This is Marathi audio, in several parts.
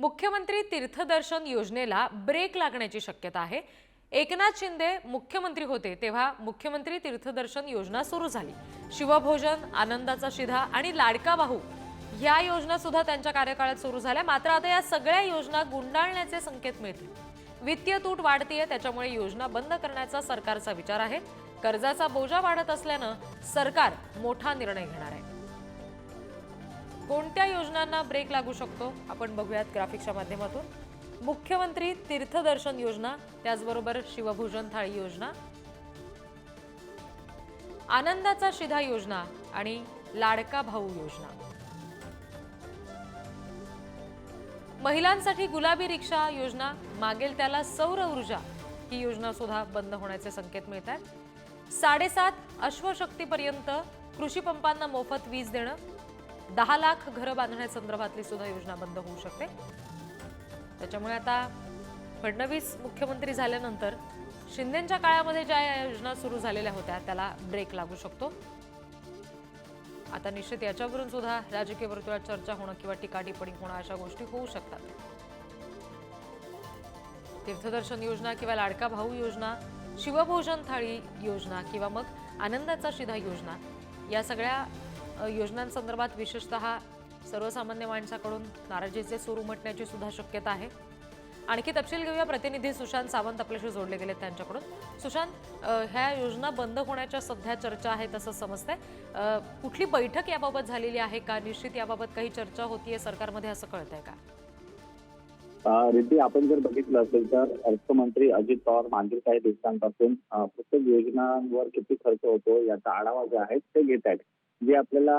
मुख्यमंत्री तीर्थदर्शन योजनेला ब्रेक लागण्याची शक्यता आहे। एकनाथ शिंदे मुख्यमंत्री होते तेव्हा मुख्यमंत्री तीर्थदर्शन योजना सुरू झाली। शिवभोजन, आनंदाचा शिधा आणि लाडका भाऊ या योजना सुद्धा त्यांच्या कार्यकाळात सुरू झाल्या। मात्र आता या सगळ्या योजना गुंडाळण्याचे संकेत मिळतील। वित्तीय तूट वाढतीये, त्याच्यामुळे योजना बंद करण्याचा सरकारचा विचार आहे। कर्जाचा बोजा वाढत असल्याने सरकार मोठा निर्णय घेणार आहे। कोणत्या योजनांना ब्रेक लागू शकतो आपण बघूयात ग्राफिक्सच्या माध्यमातून। मुख्यमंत्री तीर्थदर्शन योजना, त्याचबरोबर शिवभोजन थाळी योजना, आनंदाचा शिधा योजना आणि लाडका भाऊ योजना। महिलांसाठी गुलाबी रिक्षा योजना, मागेल त्याला सौर ऊर्जा ही योजना सुद्धा बंद होण्याचे संकेत मिळतात। 7.5 अश्वशक्तीपर्यंत कृषी पंपांना मोफत वीज देणं, 10 लाख घरं बांधण्यासंदर्भातली सुद्धा योजना बंद होऊ शकते। त्याच्यामुळे आता फडणवीस मुख्यमंत्री झाल्यानंतर शिंदेंच्या काळामध्ये ज्या योजना सुरू झालेल्या होत्या त्याला ब्रेक लागू शकतो। आता निश्चित याच्यावरून सुद्धा राजकीय वर्तुळात चर्चा होणं किंवा टीका-टिप्पणी होणं अशा गोष्टी होऊ शकतात। तीर्थदर्शन योजना किंवा लाडका भाऊ योजना, शिवभोजन थाळी योजना किंवा मग आनंदाचा शिधा योजना, या सगळ्या योजनांसंदर्भात विशेषतः सर्वसामान्य माणसाकडून नाराजीचे सूर उमटण्याची सुद्धा शक्यता आहे। आणखी तपशील घेऊया, प्रतिनिधी सुशांत सावंत आपल्याशी जोडले गेले त्यांच्याकडून। सुशांत, ह्या योजना बंद होण्याच्या सध्या चर्चा आहे असं समजतंय, कुठली बैठक याबाबत झालेली आहे का? निश्चित याबाबत काही चर्चा होतीये सरकारमध्ये असं कळतंय का? रिद्धी, आपण जर बघितलं असेल तर अर्थमंत्री अजित पवार मागील काही दिवसांपासून प्रत्येक योजनांवर किती खर्च होतो याचा आढावा जे आहे ते घेत आहेत। जे आपल्याला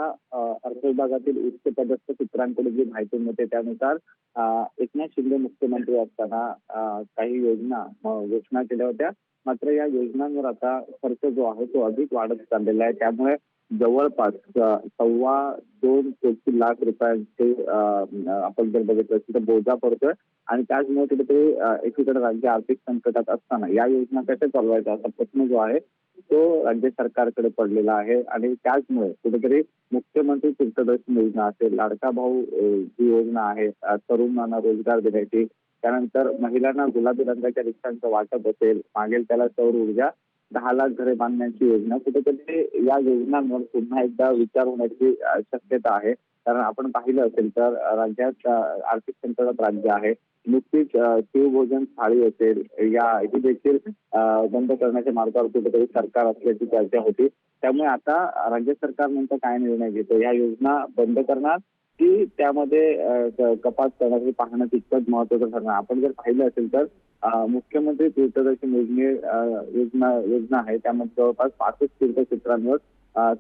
अर्थ विभागातील उच्च पदस्थ सूत्रांकडून जी माहिती मिळते त्यानुसार एकनाथ शिंदे मुख्यमंत्री असताना काही योजना घोषणा केल्या होत्या, मात्र या योजनांवर आता खर्च जो आहे तो अधिक वाढत चाललेला आहे। त्यामुळे जवळपास 2.25 कोटी लाख रुपयांचे आपण जर बघितलं असेल तर बोजा पडतोय आणि त्याचमुळे कुठेतरी एकीकडे राज्य आर्थिक संकटात असताना या योजना कशा चालवायच्या असा प्रश्न जो आहे तो राज्य सरकारकडे पडलेला आहे। आणि त्याचमुळे कुठेतरी मुख्यमंत्री तीर्थदर्शन योजना असेल, लाडका भाऊ जी योजना आहे तरुणांना रोजगार देण्याची, त्यानंतर महिलांना गुलाबी रंगाच्या रिक्षांचं वाटप असेल, मागेल त्याला सौर ऊर्जा, 10 लाख घरे बांधण्याची योजना, कुठेतरी या योजनांवर पुन्हा एकदा विचार होण्याची शक्यता आहे। कारण आपण पाहिलं असेल तर राज्यात आर्थिक संकटात राज्य आहे। नुकतीच शिवभोजन थाळी असेल या ही देखील बंद करण्याच्या मार्गावर कुठेतरी सरकार असल्याची चर्चा होती। त्यामुळे आता राज्य सरकार नंतर काय निर्णय घेतो, या योजना बंद करणार की त्यामध्ये कपात करणार हे पाहणं तितकंच महत्वाचं ठरणार। आपण जर पाहिलं असेल तर मुख्यमंत्री तीर्थदर्शन योजना आहे, त्यामध्ये जवळपास 65 तीर्थक्षेत्रांवर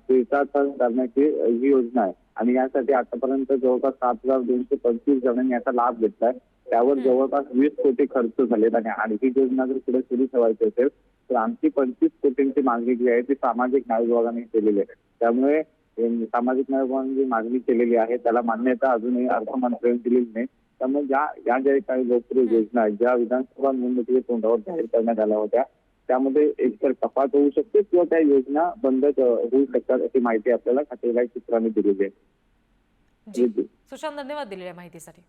तीर्थाटन करण्याची ही योजना आहे आणि यासाठी आतापर्यंत जवळपास 7,225 जणांनी याचा लाभ घेतलाय। त्यावर जवळपास 20 कोटी खर्च झालेत आणि ही योजना जर पुढे सुरू ठेवायची असेल तर आणखी 25 कोटींची मागणी जी आहे ती सामाजिक न्याय विभागाने केलेली आहे। त्यामुळे सामाजिक न्याय विभागाने जी मागणी केलेली आहे त्याला मान्यता अजूनही अर्थमंत्र्यांनी दिलेली नाही। त्यामुळे ज्या काही लोकप्रिय योजना आहेत ज्या विधानसभा निवडणुकीच्या तोंडावर जाहीर करण्यात आल्या होत्या त्यामध्ये एकतर कपात होऊ शकते किंवा त्या योजना बंद होऊ शकतात अशी माहिती आपल्याला खातेदार सूत्रांनी दिलेली आहे। सुशांत, धन्यवाद दिलेल्या माहितीसाठी।